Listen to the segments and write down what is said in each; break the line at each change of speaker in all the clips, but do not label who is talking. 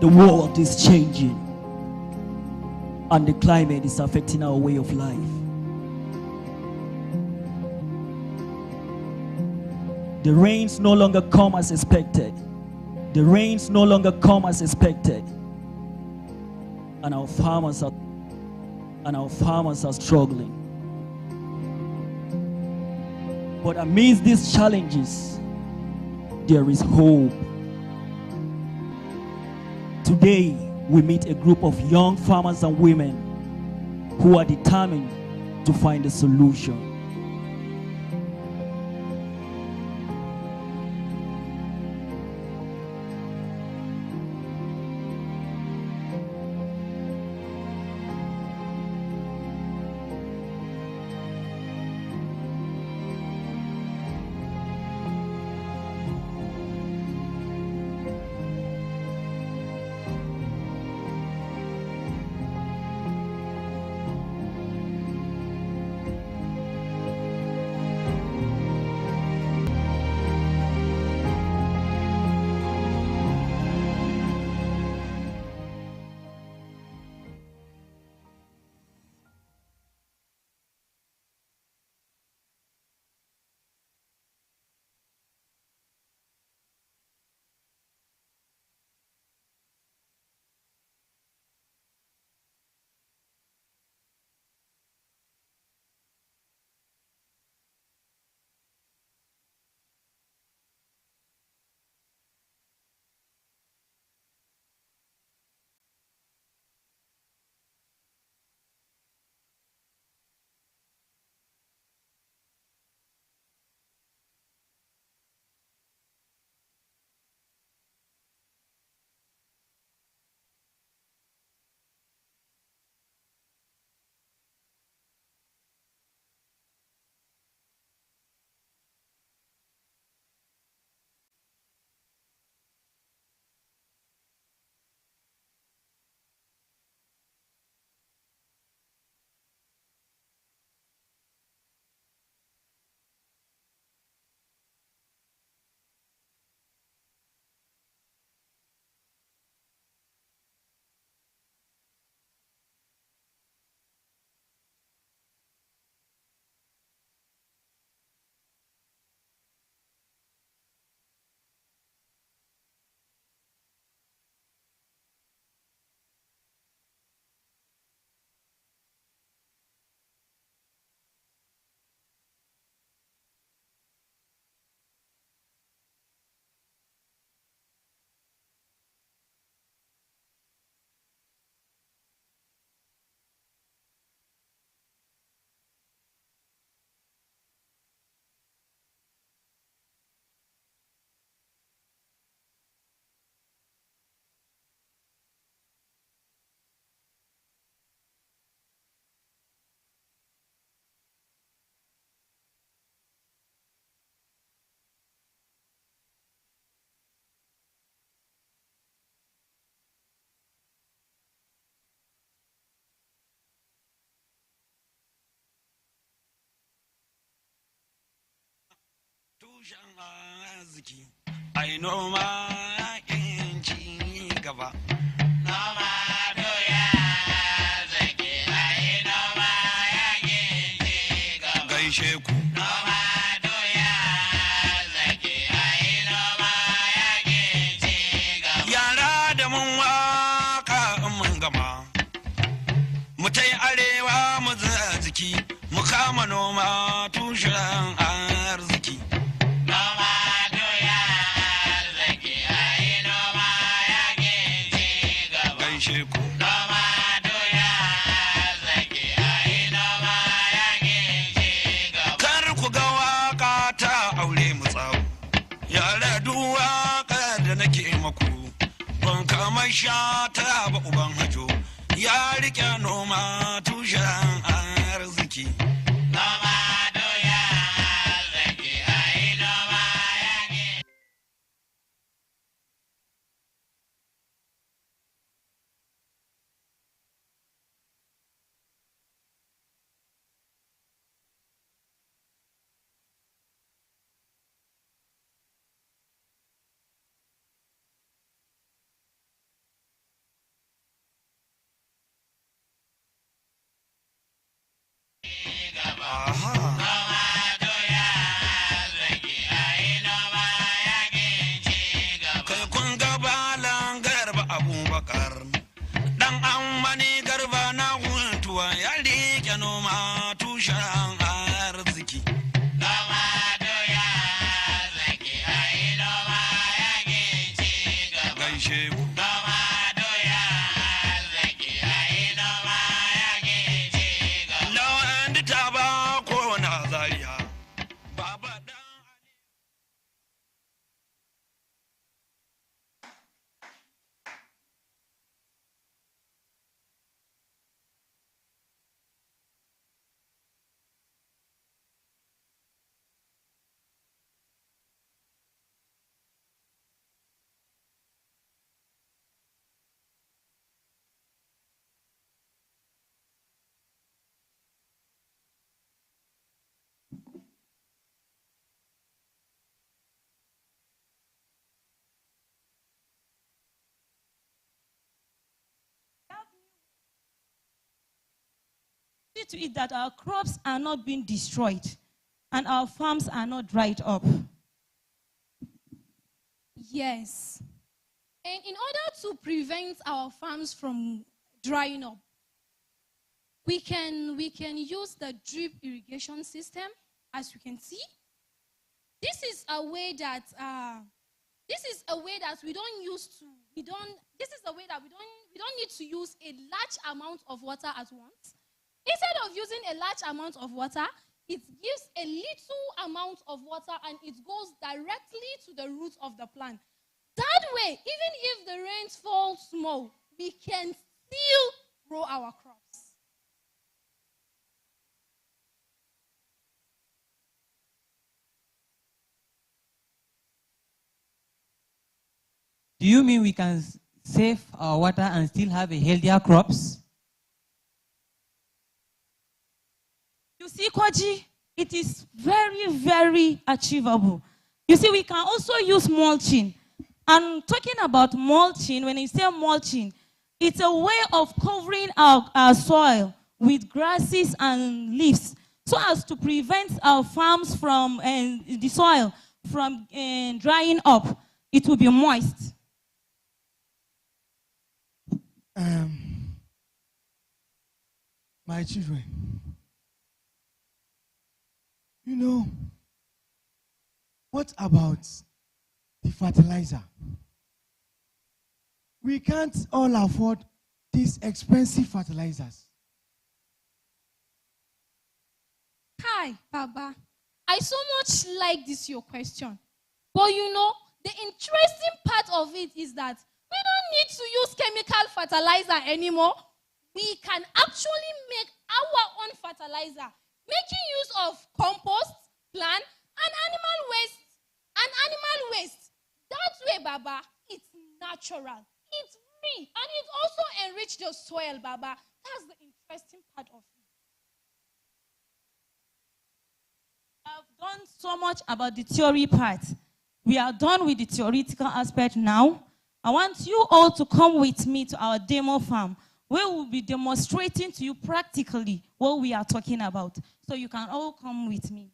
The world is changing, and the climate is affecting our way of life. The rains no longer come as expected. The rains no longer come as expected. And our farmers are struggling. But amidst these challenges, there is hope. Today, we meet a group of young farmers and women who are determined to find a solution.
Tushen arziki, ai noma yakin ci gaba. Noma doya arziki, ai noma yakin ci gaba. Gaishe ku. Noma doya arziki, ai noma yakin ci gaba. Yara da mun waka mun gama, mu tai arewa mu zaziki, mu kama noma tushen arziki. Sha ta ba uban hajo ya rike noma tushen arziki. Noma doya arziki, ai noma yake. gaishe mu. Lawan da ta ba ko na zariya. Baba dan
to it that our crops are not being destroyed and our farms are not dried up.
Yes. And in order to prevent our farms from drying up, we can use the drip irrigation system, as you can see. This is a way that we don't need to use a large amount of water at once. Instead of using a large amount of water, it gives a little amount of water and it goes directly to the roots of the plant. That way, even if the rains fall small, we can still grow our crops.
Do you mean we can save our water and still have a healthier crops?
You see, Kwaji, it is very, very achievable. You see, we can also use mulching. And talking about mulching, when you say mulching, it's a way of covering our soil with grasses and leaves so as to prevent our farms from, the soil from drying up. It will be moist.
My children, you know, what about the fertilizer? We can't all afford these expensive fertilizers.
Hi, Baba. I so much like this your question. But you know, the interesting part of it is that we don't need to use chemical fertilizer anymore. We can actually make our own fertilizer, making use of compost, plant, and animal waste. That way, Baba, it's natural, it's free, and it also enrich the soil, Baba. That's the interesting part of it.
I've done so much about the theory part. We are done with the theoretical aspect now. I want you all to come with me to our demo farm, where we'll be demonstrating to you practically what we are talking about. So you can all come with me.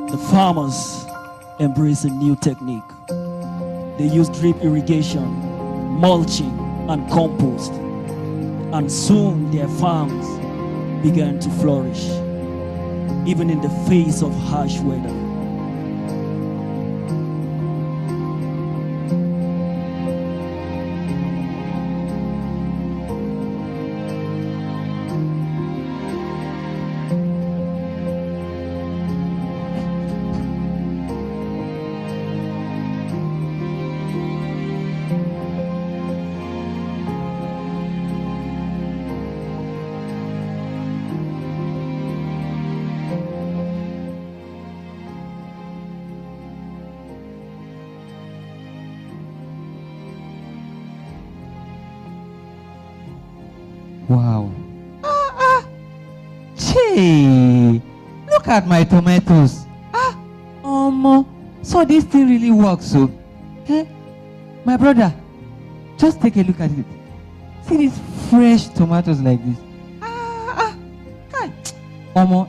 The farmers embrace a new technique. They use drip irrigation, mulching, and compost. And soon their farms began to flourish, even in the face of harsh weather.
Wow. Gee, look at my tomatoes. So this thing really works, so. Hey, my brother, just take a look at it. See these fresh tomatoes like this. Hi.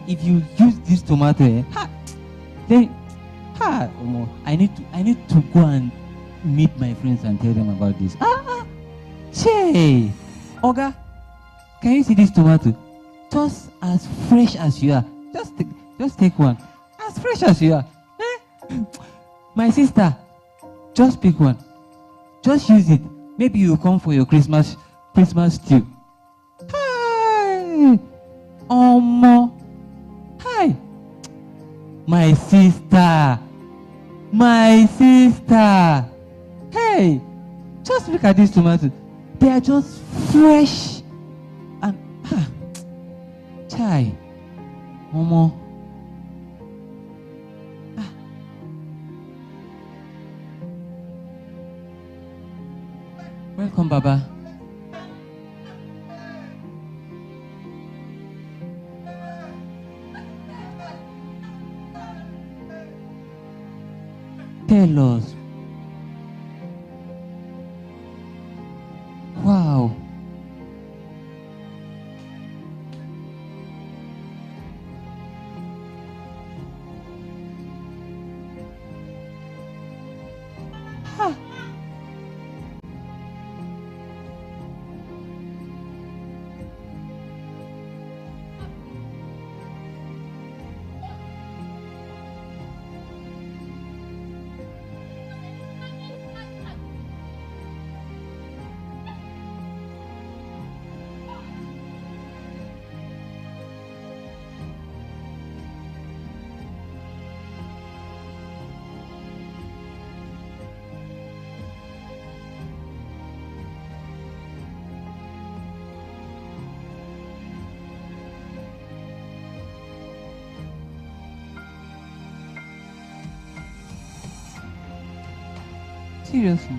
If you use this tomato, then, I need to go and meet my friends and tell them about this. Che! Oga, can you see this tomato? Just as fresh as you are. Just take one. As fresh as you are. My sister, just pick one. Just use it. Maybe you come for your Christmas stew. Hi! Omo. Hi! My sister. My sister. Hey! Just look at these tomatoes. They are just fresh. And, chai. Omo. Welcome, Baba. Tell us. Wow. Seriously.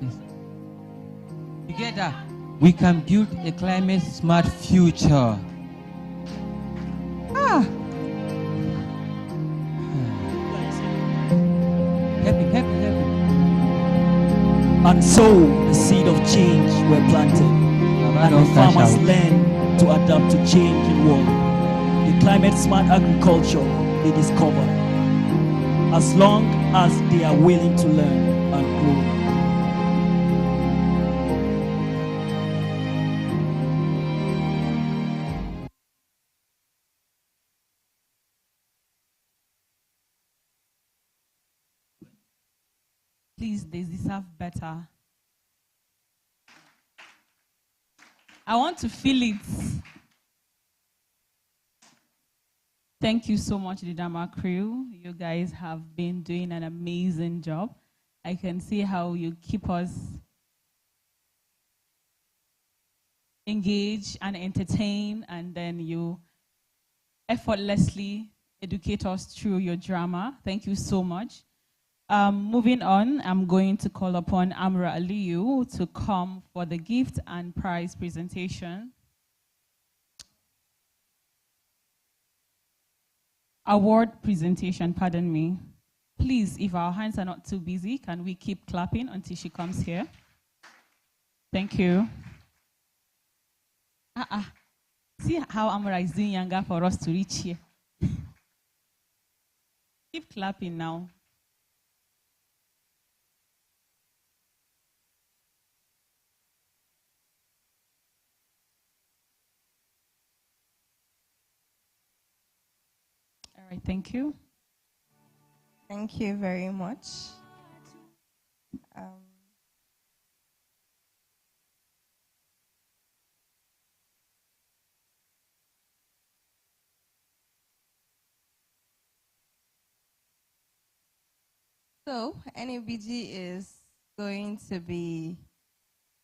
Yes. Together, we can build a climate smart future. Happy.
And so the seed of change were planted, and the farmers learn to adapt to change in world. The climate smart agriculture they discover, as long as they are willing to learn and grow.
Please, they deserve better. I want to feel it. Thank you so much, the Dama crew. You guys have been doing an amazing job. I can see how you keep us engaged and entertained, and then you effortlessly educate us through your drama. Thank you so much. Moving on, I'm going to call upon Amra Aliyu to come for the gift and prize presentation. Award presentation, pardon me. Please, if our hands are not too busy, can we keep clapping until she comes here? Thank you. See how Amra is doing younger for us to reach here. Keep clapping now. All right, thank you.
Thank you very much. So, NABG is going to be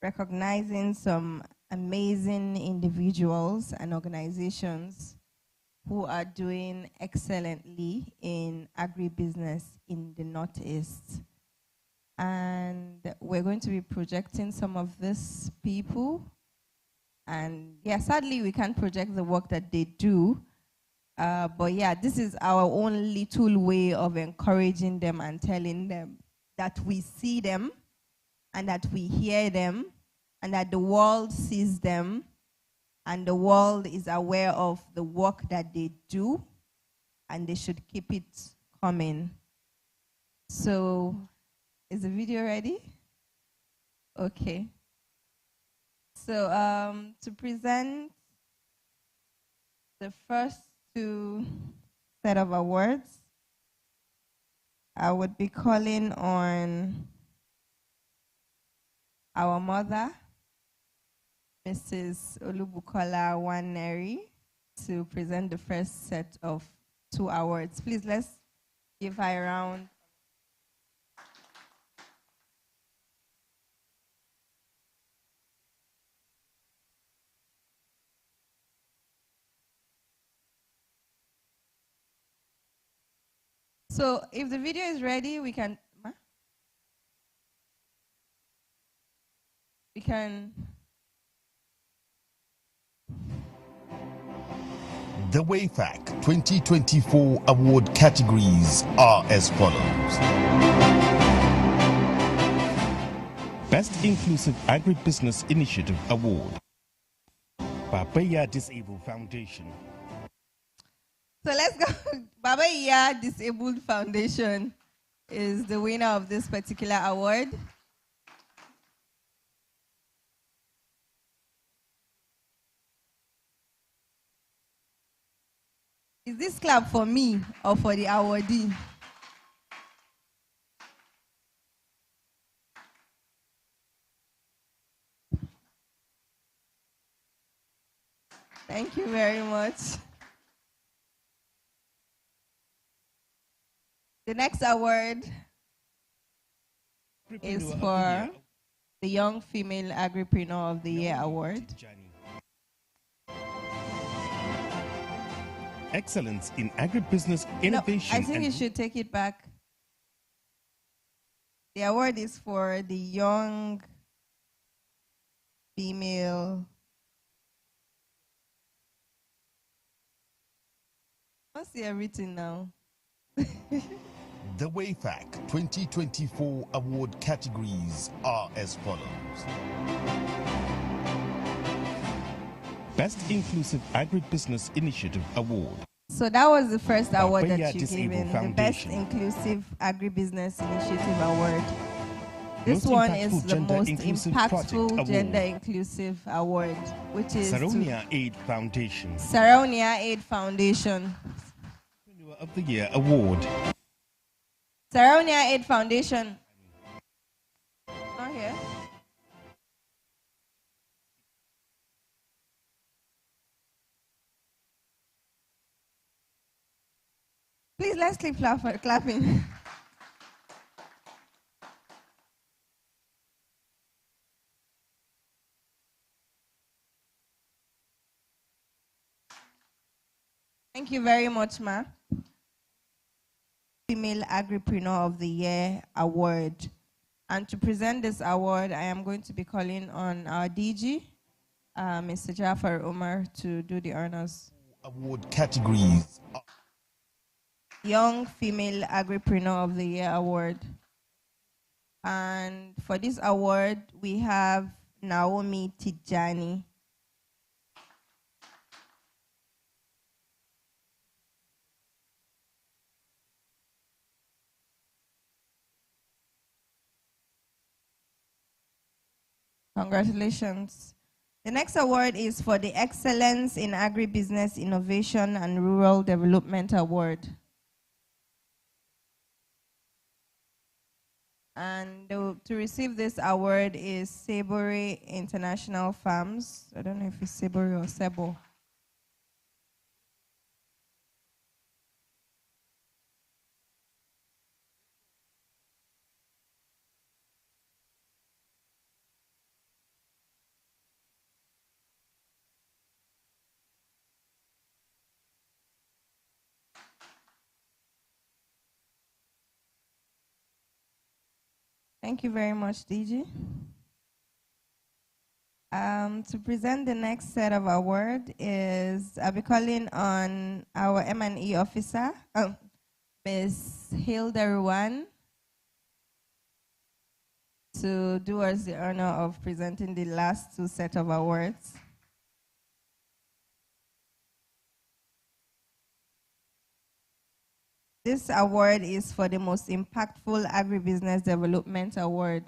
recognizing some amazing individuals and organizations who are doing excellently in agribusiness in the Northeast. And we're going to be projecting some of these people. And yeah, sadly, we can't project the work that they do. But yeah, this is our own little way of encouraging them and telling them that we see them and that we hear them and that the world sees them and the world is aware of the work that they do and they should keep it coming. So, is the video ready? Okay. So, to present the first two set of awards, I would be calling on our mother, Mrs. Olubukola Waneri, to present the first set of 2 awards. Please, let's give her a round. So if the video is ready, we can
The Wayfarc 2024 award categories are as follows. Best Inclusive Agribusiness Initiative Award, Babaya Disabled Foundation.
So let's go. Baba Iya Disabled Foundation is the winner of this particular award. Is this clap for me or for the awardee? Thank you very much. The next award is for the Young Female Agripreneur of the Year Award.
Excellence in Agribusiness Innovation.
No, I think you should take it back. The award is for the Young Female. I see everything now.
The Wayfarc 2024 award categories are as follows. Best Inclusive Agribusiness Initiative Award.
So that was the first award
Babaya
that you gave
Disabled
in, the Best
Foundation.
Inclusive Agribusiness Initiative Award. This
Most
one
impactful
is the
gender
most
inclusive project
impactful
award.
gender inclusive award, which is
Saronia Aid Foundation.
Saronia Aid Foundation.
Entrepreneur of the Year Award.
Saronia Aid Foundation. Not here. Please, let's keep clapping. Thank you very much, Ma. Female Agripreneur of the Year Award. And to present this award, I am going to be calling on our DG, Mr. Jafar Umar, to do the honors.
Award categories.
Young Female Agripreneur of the Year Award. And for this award, we have Naomi Tijani. Congratulations. The next award is for the Excellence in Agribusiness Innovation and Rural Development Award. And to receive this award is Sabori International Farms. I don't know if it's Sabori or Sebo. Thank you very much, DG. To present the next set of award is, I'll be calling on our M&E officer, Ms. Hilda Ruan, to do us the honor of presenting the last two set of awards. This award is for the most impactful agribusiness development award.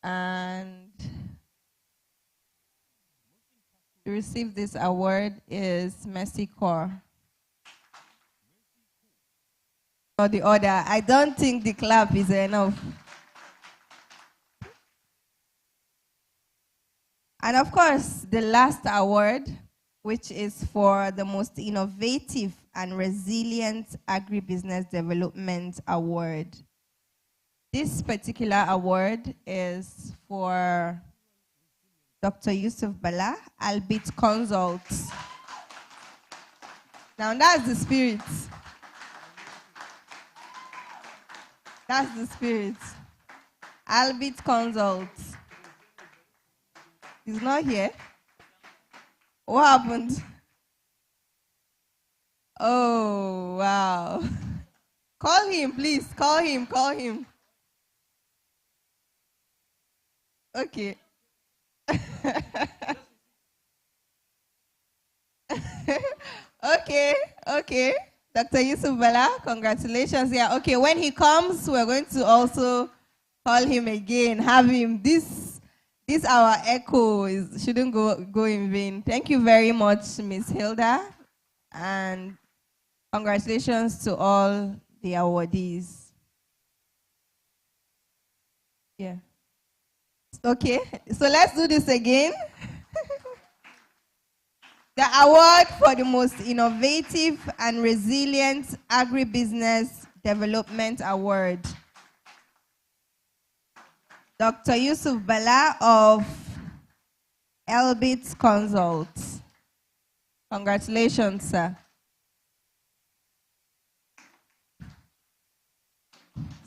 And to receive this award is Mercy Core. Or the order. I don't think the clap is enough. And of course, the last award, which is for the most innovative and resilient agribusiness development award. This particular award is for Dr. Yusuf Bala, Albit Consults. Now that's the spirit. That's the spirit. Albit Consults. He's not here. What happened? Oh, wow. Call him, please. Call him. Okay. Okay. Dr. Yusuf Bala, congratulations. Yeah, okay, when he comes, we're going to also call him again, have him. This our echo shouldn't go in vain. Thank you very much, Ms. Hilda, and congratulations to all the awardees. Yeah. Okay, so let's do this again. The award for the most innovative and resilient agribusiness development award. Dr. Yusuf Bala of Elbit Consults. Congratulations, sir.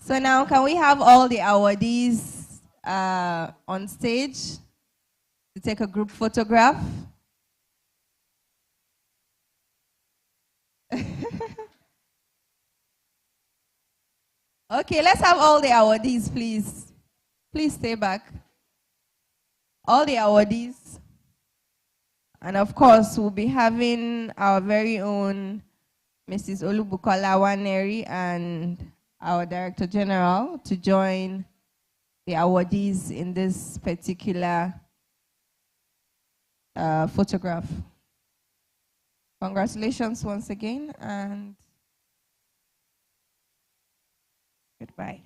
So now, can we have all the awardees on stage to take a group photograph? Okay, let's have all the awardees, please. Please stay back. All the awardees. And of course, we'll be having our very own Mrs. Olubukola Waneri and our Director General to join the awardees in this particular photograph. Congratulations once again, and goodbye.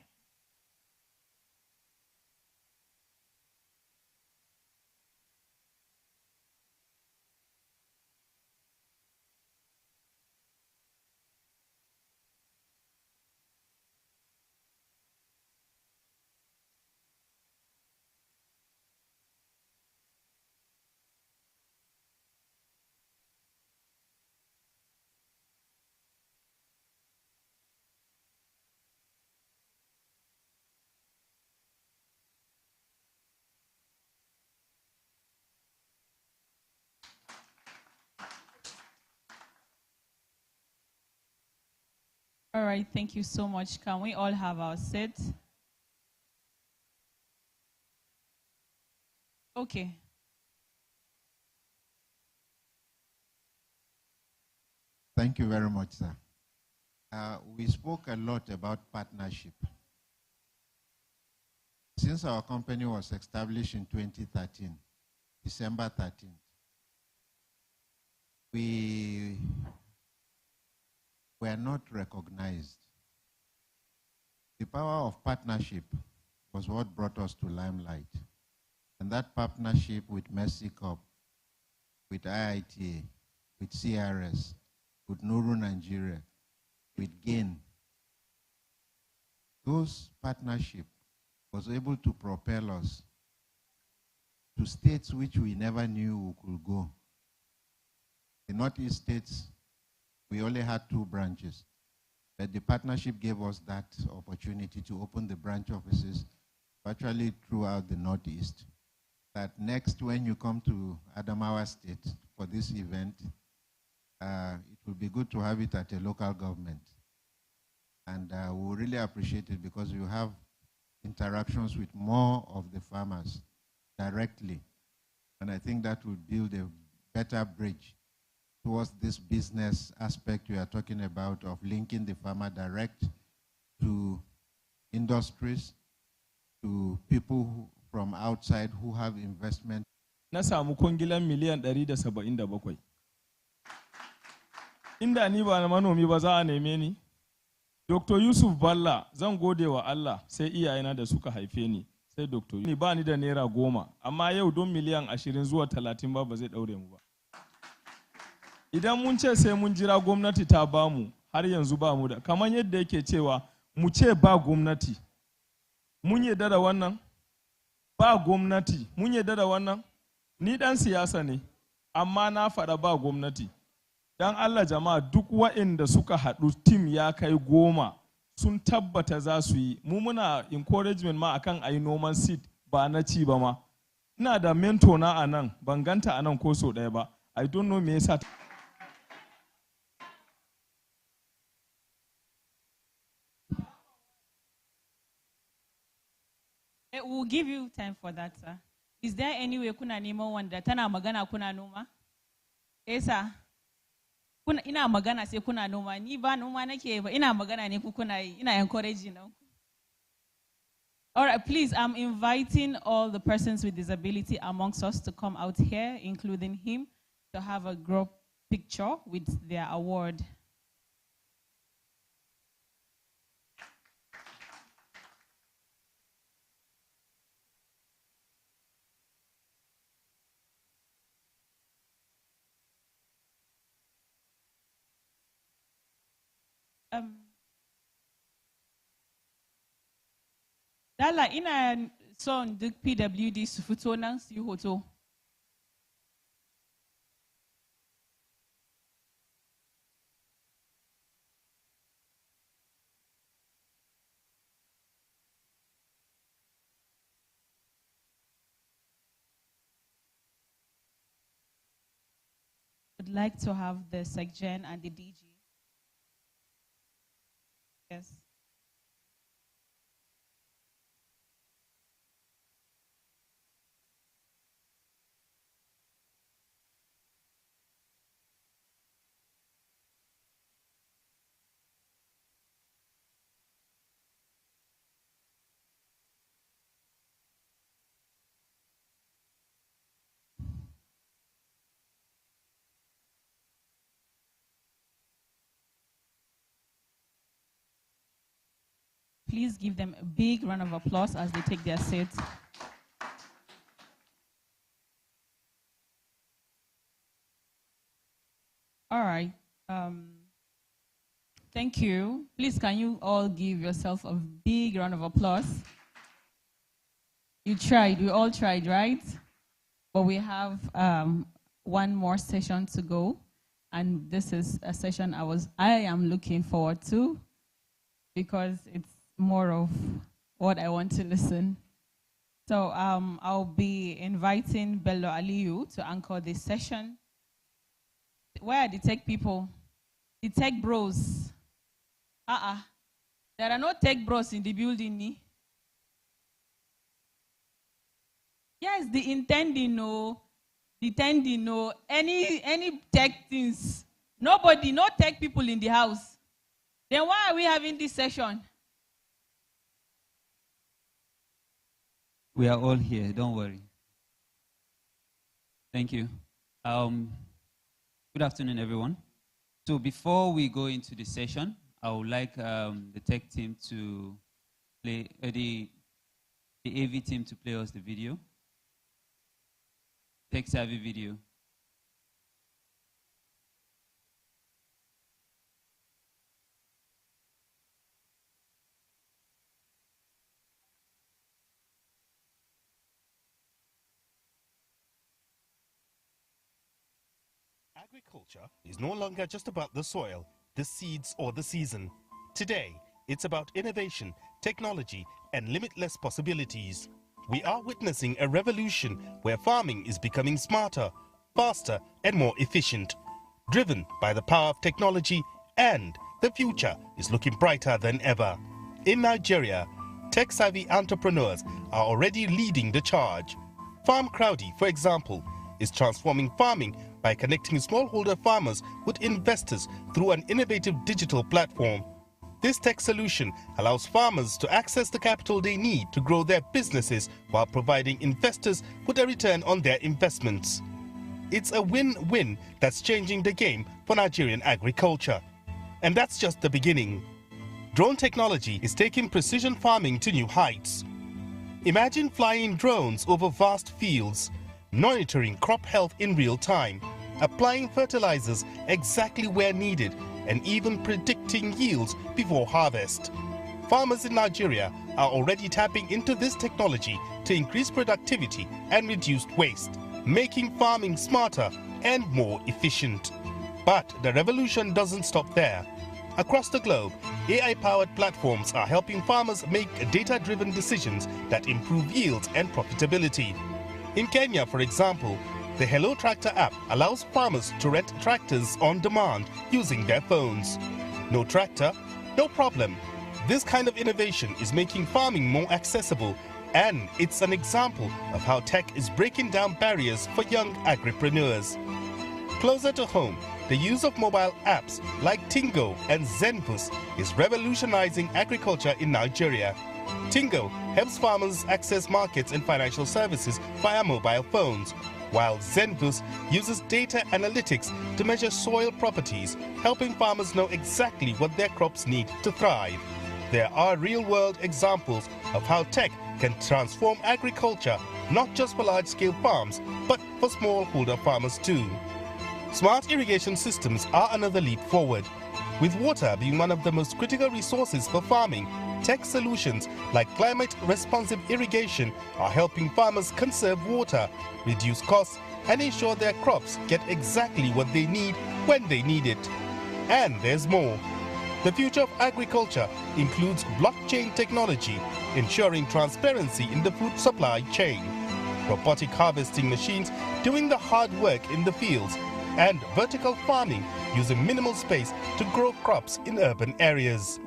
All right, thank you so much. Can we all have our seat? Okay.
Thank you very much, sir. We spoke a lot about partnership. Since our company was established in 2013, December 13th, we were not recognized. The power of partnership was what brought us to limelight. And that partnership with Mercy Corp, with IITA, with CRS, with Nuru Nigeria, with GAIN, those partnerships was able to propel us to states which we never knew we could go. The Northeast states, we only had 2 branches. But the partnership gave us that opportunity to open the branch offices virtually throughout the Northeast. That next, when you come to Adamawa State for this event, it will be good to have it at a local government. And we really appreciate it because you have interactions with more of the farmers directly. And I think that will build a better bridge towards this business aspect we are talking about of linking the farmer direct to industries, to people from outside who have investment.
Na samu kwangilan miliyan 177. Inda ni ba na manomi ba za a neme ni. Dr. Yusuf Balla zan gode wa Allah sai iyayena da suka haife ni. Sai Dr. Ni ba ni da naira 10 amma yau don miliyan 20 zuwa 30 ba zai daure mu ba. Idan mun ce sai mun jira gwamnati ta bamu har yanzu ba mu da kamar yadda yake cewa mu ce ba gwamnati. Mun yarda da wannan? Ba gwamnati. Mun yarda da wannan? Ni dan siyasa ne amma na faɗa ba gwamnati. Dan Allah jama'a duk waɗanda suka haɗu tim ya kai 10 sun tabbata za su yi. Mu muna encouragement ma akan ayi noman seed ba na ci ba ma. Ina da mentor na anan ban ganta anan ko so ɗaya ba. I don't know me yasa.
We'll give you time for that, sir. Is there any way kuna neman wanda tana magana kuna noma? Eh, sir. Ina magana sai kuna noma. Ni ba noma nake ba. Ina magana ne ku kuna yi. Ina encouraging now. All right, please, I'm inviting all the persons with disability amongst us to come out here, including him, to have a group picture with their award. Dala ina son duk PWD su fito nan su yi hoto. Would like to have the SecGen and the DG. Yes. Please give them a big round of applause as they take their seats. All right. Thank you. Please, can you all give yourself a big round of applause? You tried. We all tried, right? But we have one more session to go. And this is a session I am looking forward to because it's more of what I want to listen. So I'll be inviting Bello Aliyu to anchor this session. Where are the tech people? The tech bros. There are no tech bros in the building. Yes, the intending, no. The tending, no. Any tech things. Nobody, no tech people in the house. Then why are we having this session?
We are all here, don't worry. Thank you. Good afternoon, everyone. So before we go into the session, I would like the tech team to play, the AV team to play us the video. Tech savvy video.
Agriculture is no longer just about the soil, the seeds, or the season. Today, it's about innovation, technology, and limitless possibilities. We are witnessing a revolution where farming is becoming smarter, faster, and more efficient, driven by the power of technology, and the future is looking brighter than ever. In Nigeria, tech-savvy entrepreneurs are already leading the charge. Farm Crowdy, for example, is transforming farming by connecting smallholder farmers with investors through an innovative digital platform. This tech solution allows farmers to access the capital they need to grow their businesses while providing investors with a return on their investments. It's a win-win that's changing the game for Nigerian agriculture. And that's just the beginning. Drone technology is taking precision farming to new heights. Imagine flying drones over vast fields, monitoring crop health in real time, applying fertilizers exactly where needed, and even predicting yields before harvest. Farmers in Nigeria are already tapping into this technology to increase productivity and reduce waste, making farming smarter and more efficient. But the revolution doesn't stop there. Across the globe, AI-powered platforms are helping farmers make data-driven decisions that improve yields and profitability. In Kenya, for example, the Hello Tractor app allows farmers to rent tractors on demand using their phones. No tractor? No problem. This kind of innovation is making farming more accessible, and it's an example of how tech is breaking down barriers for young agripreneurs. Closer to home, the use of mobile apps like Tingo and Zenbus is revolutionizing agriculture in Nigeria. Tingo helps farmers access markets and financial services via mobile phones, while Zenbus uses data analytics to measure soil properties, helping farmers know exactly what their crops need to thrive. There are real-world examples of how tech can transform agriculture, not just for large-scale farms, but for smallholder farmers too. Smart irrigation systems are another leap forward. With water being one of the most critical resources for farming, tech solutions like climate-responsive irrigation are helping farmers conserve water, reduce costs, and ensure their crops get exactly what they need when they need it. And there's more. The future of agriculture includes blockchain technology, ensuring transparency in the food supply chain, robotic harvesting machines doing the hard work in the fields, and vertical farming using minimal space to grow crops in urban areas.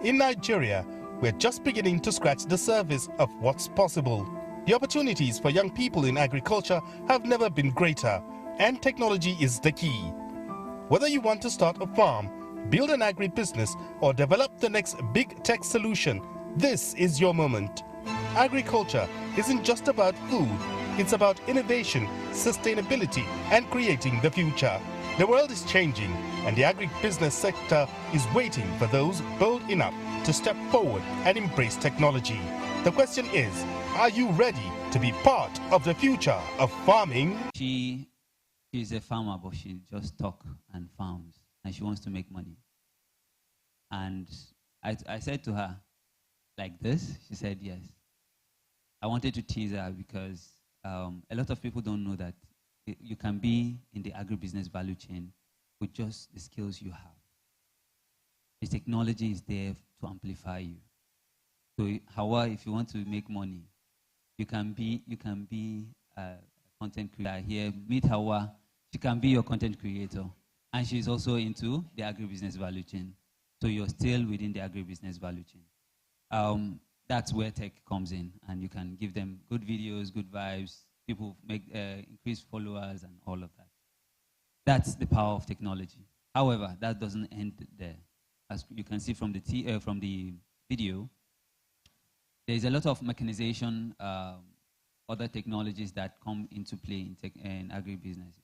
In Nigeria, we're just beginning to scratch the surface of what's possible. The opportunities for young people in agriculture have never been greater, and technology is the key. Whether you want to start a farm, build an agribusiness, or develop the next big tech solution, this is your moment. Agriculture isn't just about food, it's about innovation, sustainability, and creating the future. The world is changing, and the agribusiness sector is waiting for those bold enough to step forward and embrace technology. The question is, are you ready to be part of the future of farming?
She's a farmer, but she just talks and farms, and she wants to make money. And I said to her, like this? She said yes. I wanted to tease her because a lot of people don't know that you can be in the agribusiness value chain with just the skills you have. The technology is there to amplify you. So, Hawa, if you want to make money, you can be a content creator here. Meet Hawa. She can be your content creator, and she's also into the agribusiness value chain. So you're still within the agribusiness value chain. That's where tech comes in, and you can give them good videos, good vibes. People make increase followers and all of that. That's the power of technology. However, that doesn't end there. As you can see from the video, there's a lot of mechanization, other technologies that come into play in agribusinesses,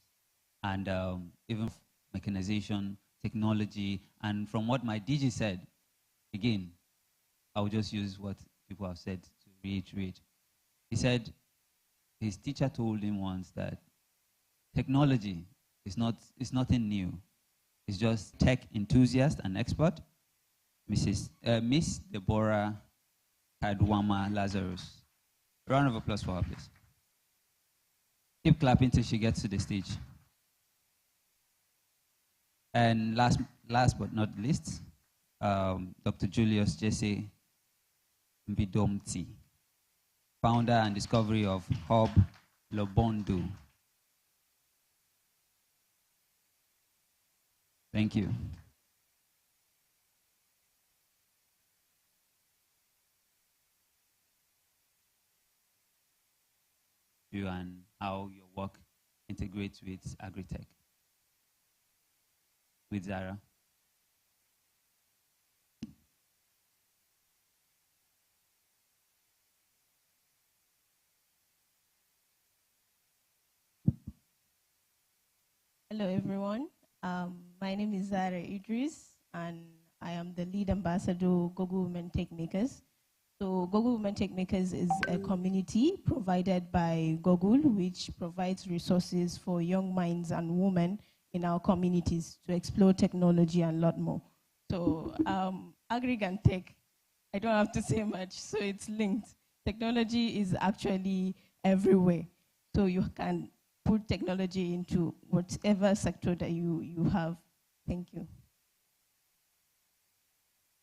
and even mechanization, technology, and from what my DJ said, again, I'll just use what people have said to reiterate. He said his teacher told him once that technology is nothing new. It's just tech enthusiast and expert, Miss Deborah Kadwama Lazarus. Round of applause for her, please. Keep clapping till she gets to the stage. And last but not least, Dr. Julius Jesse Mbidomti, founder and discovery of Hub Lobondo. Thank you. You and how your work integrates with agri-tech. With Zara.
Hello, everyone. My name is Zara Idris, and I am the lead ambassador of Google Women Tech Makers. So Google Women Tech Makers is a community provided by Google, which provides resources for young minds and women in our communities to explore technology and a lot more. So agri and tech, I don't have to say much, so it's linked. Technology is actually everywhere. So you can put technology into whatever sector that you have. Thank you.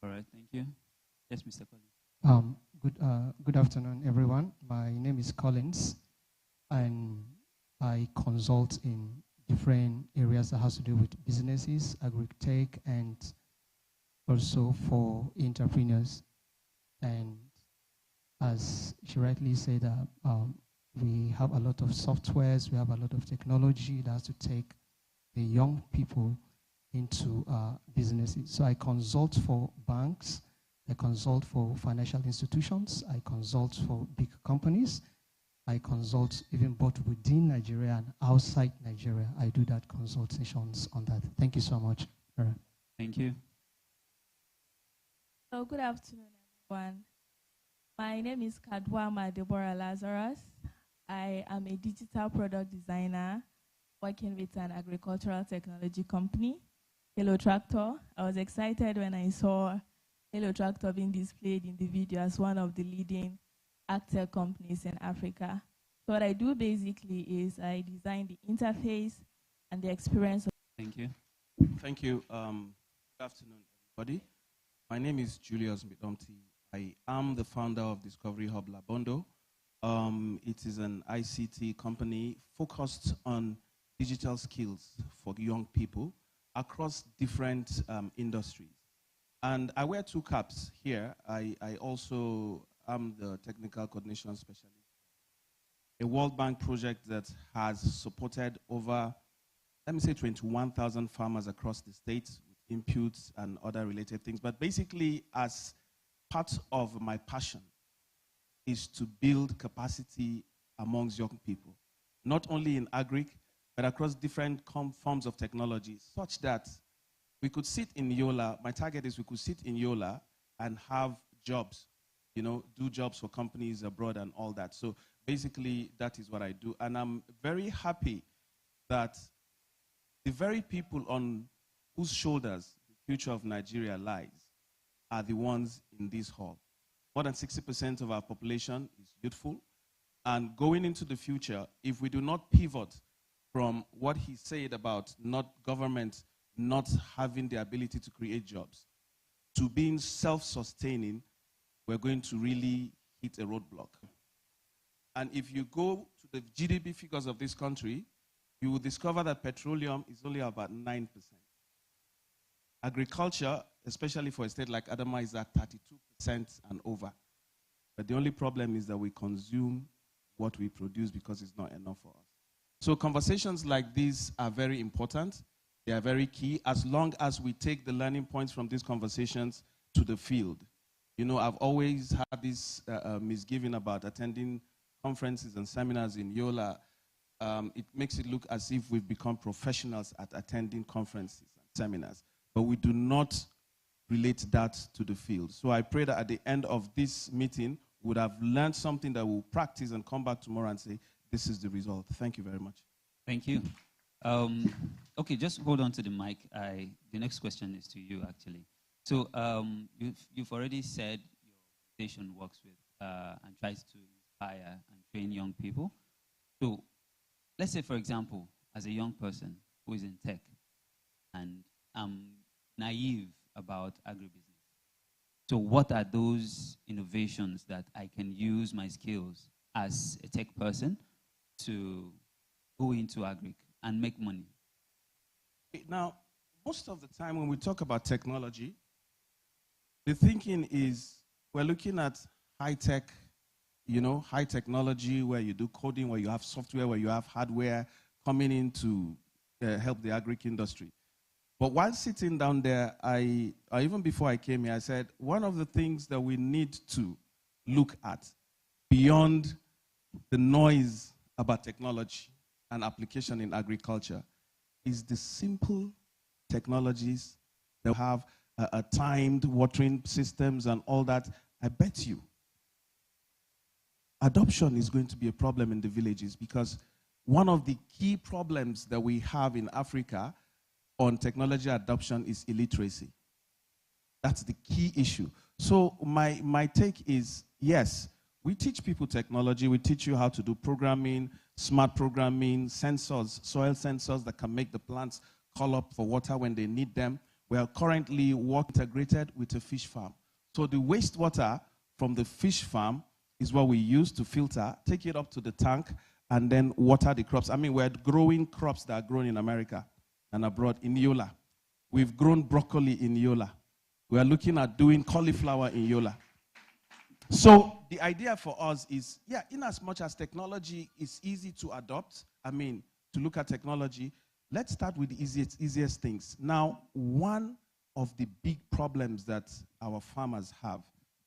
All right, thank you. Yes, Mr. Collins.
Good afternoon, everyone. My name is Collins, and I consult in different areas that has to do with businesses, agri-tech, and also for entrepreneurs. And as she rightly said, we have a lot of softwares, we have a lot of technology that has to take the young people into businesses. So I consult for banks, I consult for financial institutions, I consult for big companies, I consult even both within Nigeria and outside Nigeria. I do that consultations on that. Thank you so much.
Thank you.
So good afternoon, everyone. My name is Kadwama Deborah Lazarus. I am a digital product designer working with an agricultural technology company, Hello Tractor. I was excited when I saw Hello Tractor being displayed in the video as one of the leading agtech companies in Africa. So what I do basically is I design the interface and the experience.
Thank you.
Thank you. Good afternoon, everybody. My name is Julius Mbidomti. I am the founder of Discovery Hub Labondo. It is an ICT company focused on digital skills for young people across different industries. And I wear two caps here. I also am the technical coordination specialist. A World Bank project that has supported over, let me say, 21,000 farmers across the states with inputs and other related things. But basically, as part of my passion is to build capacity amongst young people, not only in agri, but across different forms of technology, such that we could sit in Yola. My target is we could sit in Yola and have jobs, do jobs for companies abroad and all that. So basically, that is what I do. And I'm very happy that the very people on whose shoulders the future of Nigeria lies are the ones in this hall. More than 60% of our population is youthful. And going into the future, if we do not pivot from what he said about government not having the ability to create jobs to being self-sustaining, we're going to really hit a roadblock. And if you go to the GDP figures of this country, you will discover that petroleum is only about 9%. Agriculture, especially for a state like Adamawa, is at 32% and over. But the only problem is that we consume what we produce because it's not enough for us. So conversations like these are very important. They are very key as long as we take the learning points from these conversations to the field. I've always had this misgiving about attending conferences and seminars in Yola. It makes it look as if we've become professionals at attending conferences and seminars, but we do not relate that to the field. So I pray that at the end of this meeting, we would have learned something that we'll practice and come back tomorrow and say, this is the result. Thank you very much.
Thank you. Okay, just hold on to the mic. The next question is to you, actually. So you've already said your organization works with and tries to inspire and train young people. So let's say, for example, as a young person who is in tech and I'm naive about agribusiness, So what are those innovations that I can use my skills as a tech person to go into agric and make money?
Now, most of the time when we talk about technology, the thinking is we're looking at high tech, high technology where you do coding, where you have software, where you have hardware coming in to help the agric industry. But while sitting down there, even before I came here, I said, one of the things that we need to look at beyond the noise about technology and application in agriculture is the simple technologies that have timed watering systems and all that. I bet you adoption is going to be a problem in the villages, because one of the key problems that we have in Africa on technology adoption is illiteracy. That's the key issue. So my take is, yes, we teach people technology. We teach you how to do programming, smart programming, sensors, soil sensors that can make the plants call up for water when they need them. We are currently integrated with a fish farm. So the wastewater from the fish farm is what we use to filter, take it up to the tank, and then water the crops. I mean, we're growing crops that are grown in America and abroad in Yola. We've grown broccoli in Yola. We are looking at doing cauliflower in Yola. So the idea for us is, in as much as technology is easy to adopt, to look at technology, let's start with the easiest things. Now, one of the big problems that our farmers have,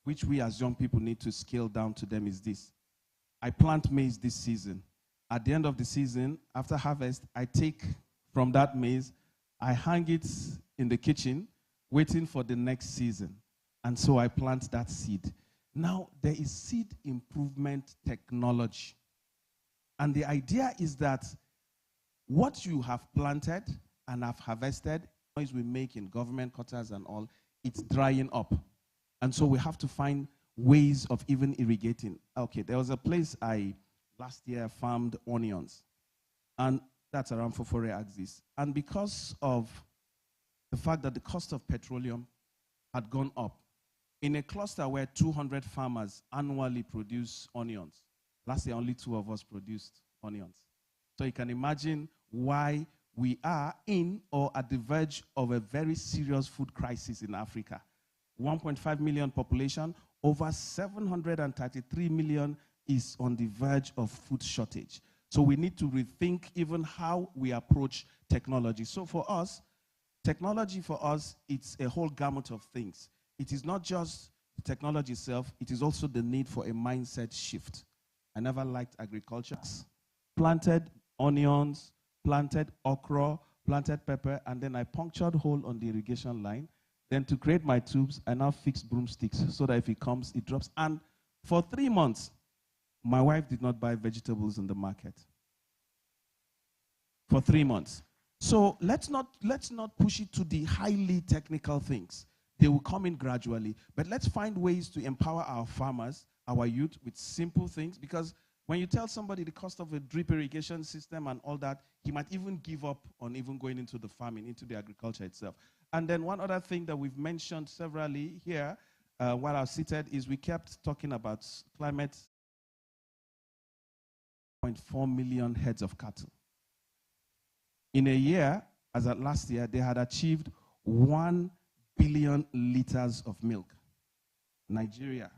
which we as young people need to scale down to them, is this. I plant maize this season. At the end of the season, after harvest, I take from that maize, I hang it in the kitchen, waiting for the next season. And so I plant that seed. Now, there is seed improvement technology. And the idea is that what you have planted and have harvested, noise we make in government quarters and all, it's drying up. And so we have to find ways of even irrigating. Okay, there was a place I last year farmed onions. And that's around Fofore axis. And because of the fact that the cost of petroleum had gone up, in a cluster where 200 farmers annually produce onions, last year only 2 of us produced onions. So you can imagine why we are in or at the verge of a very serious food crisis in Africa. 1.5 million population, over 733 million is on the verge of food shortage. So we need to rethink even how we approach technology. So for us, technology for us, it's a whole gamut of things. It is not just the technology itself, it is also the need for a mindset shift. I never liked agriculture. Planted onions, planted okra, planted pepper, and then I punctured hole on the irrigation line. Then to create my tubes, I now fix broomsticks so that if it comes, it drops. And for 3 months, my wife did not buy vegetables in the market. For 3 months. So let's not push it to the highly technical things. They will come in gradually. But let's find ways to empower our farmers, our youth, with simple things. Because when you tell somebody the cost of a drip irrigation system and all that, he might even give up on even going into the farming, into the agriculture itself. And then one other thing that we've mentioned severally here while I was seated is we kept talking about climate. 0.4 million heads of cattle. In a year, as at last year, they had achieved 1 billion liters of milk. Nigeria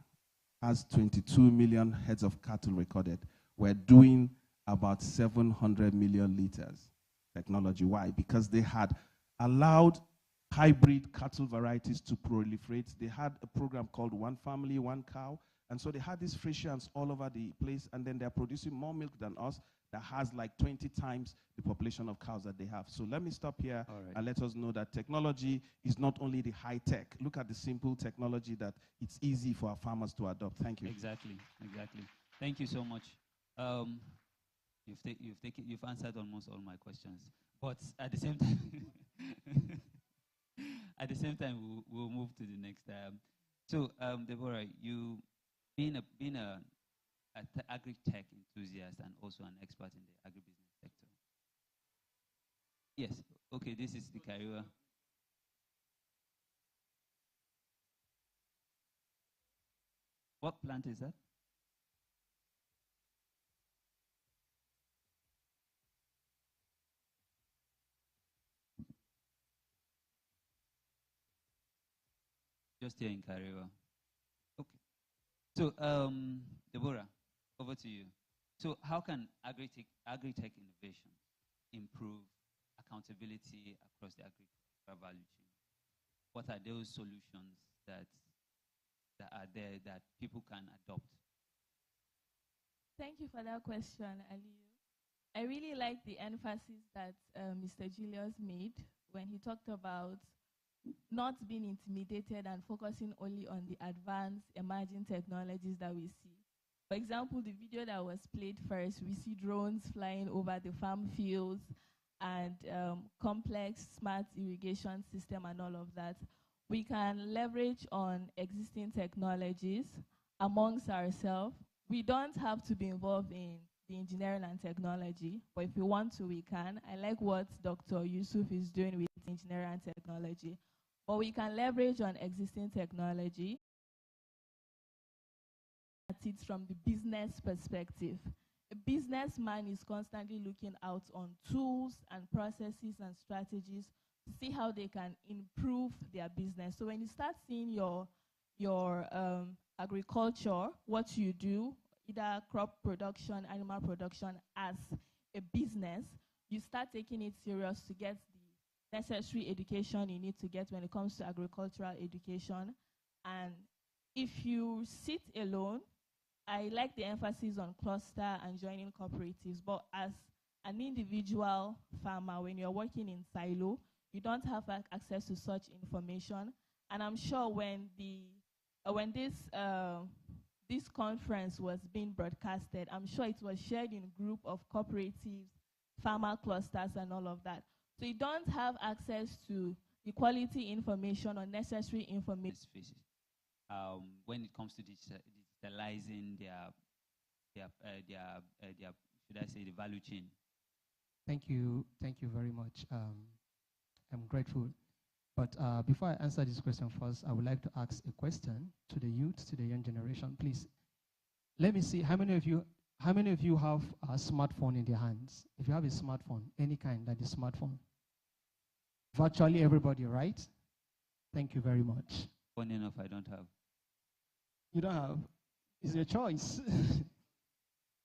has 22 million heads of cattle recorded. We're doing about 700 million liters. Technology. Why? Because they had allowed hybrid cattle varieties to proliferate. They had a program called One Family, One Cow. And so they had these Frisians all over the place, and then they're producing more milk than us that has like 20 times the population of cows that they have. So let me stop here and let us know that technology is not only the high tech. Look at the simple technology that it's easy for our farmers to adopt. Thank you.
Exactly. Thank you so much. You've answered almost all my questions. But at the same time, we'll move to the next. So, Deborah, you being a agri-tech enthusiast and also an expert in the agribusiness sector. Yes. Okay. This is the career. What plant is that? Just here in Kariwa. Okay. So, Deborah, over to you. So, how can agri-tech innovation improve accountability across the agricultural value chain? What are those solutions that are there that people can adopt?
Thank you for that question, Aliyu. I really like the emphasis that Mr. Julius made when he talked about not being intimidated and focusing only on the advanced emerging technologies that we see. For example, the video that was played first, we see drones flying over the farm fields and complex smart irrigation system and all of that. We can leverage on existing technologies amongst ourselves. We don't have to be involved in the engineering and technology, but if we want to, we can. I like what Dr. Yusuf is doing with engineering and technology. But we can leverage on existing technology at it from the business perspective. A businessman is constantly looking out on tools and processes and strategies to see how they can improve their business. So when you start seeing your agriculture, what you do, either crop production, animal production, as a business, you start taking it serious to get the necessary education you need to get when it comes to agricultural education. And if you sit alone, I like the emphasis on cluster and joining cooperatives, but as an individual farmer, when you're working in silo, you don't have access to such information. And I'm sure when this conference was being broadcasted, I'm sure it was shared in a group of cooperatives, farmer clusters, and all of that. So you don't have access to the quality information or necessary information.
When it comes to digitalizing their should I say, the value chain?
Thank you very much. I'm grateful. But before I answer this question first, I would like to ask a question to the youth, to the young generation. Please, let me see how many of you have a smartphone in their hands. If you have a smartphone, any kind, that is smartphone. Virtually everybody, right? Thank you very much.
Funny enough, I don't have.
You don't have? It's your choice.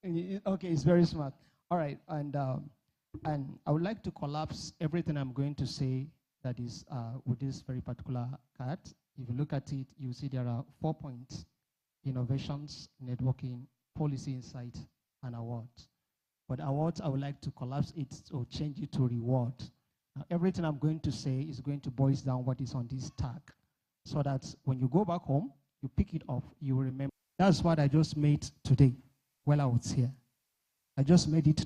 Okay, it's very smart. All right, and I would like to collapse everything I'm going to say that is with this very particular card. If you look at it, you see there are 4 points: innovations, networking, policy insight, and awards. But awards, I would like to collapse it or change it to reward. Now, everything I'm going to say is going to boil down what is on this tag, so that when you go back home, you pick it up, you will remember. That's what I just made today while I was here. I just made it